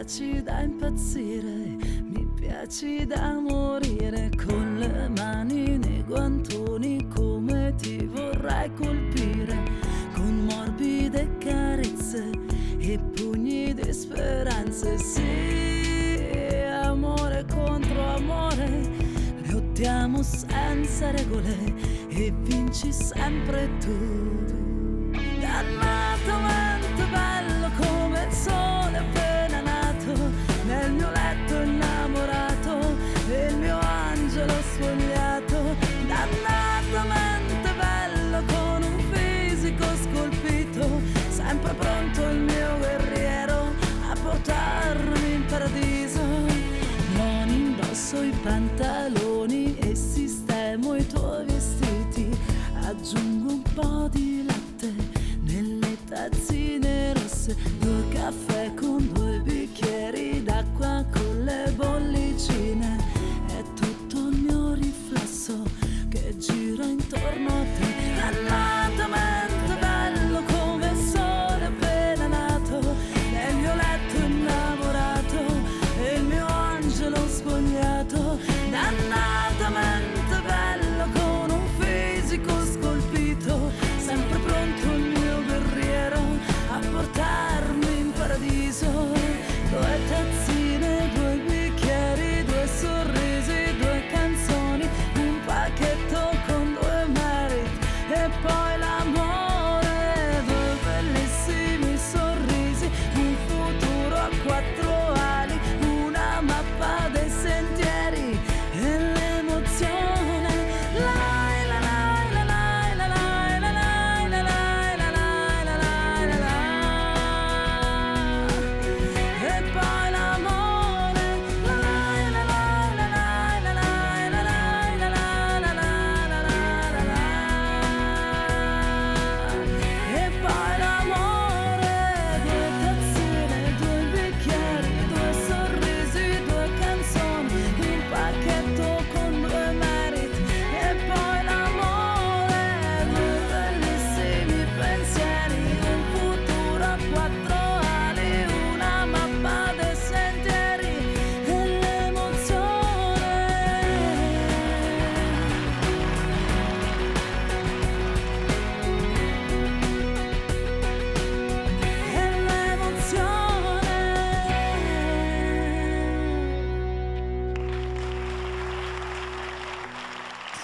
piaci da impazzire, mi piaci da morire, con le mani nei guantoni come ti vorrei colpire, con morbide carezze e pugni di speranze. Sì, amore contro amore, lottiamo senza regole e vinci sempre tu. Dannatamente bello come il sole appena nato, nel mio letto innamorato e il mio angelo spogliato. Dannatamente bello con un fisico scolpito, sempre pronto il mio guerriero a portarmi in paradiso. Non indosso i pantaloni e sistemo i tuoi vestiti, aggiungo un po' di latte nelle tazzine rosse.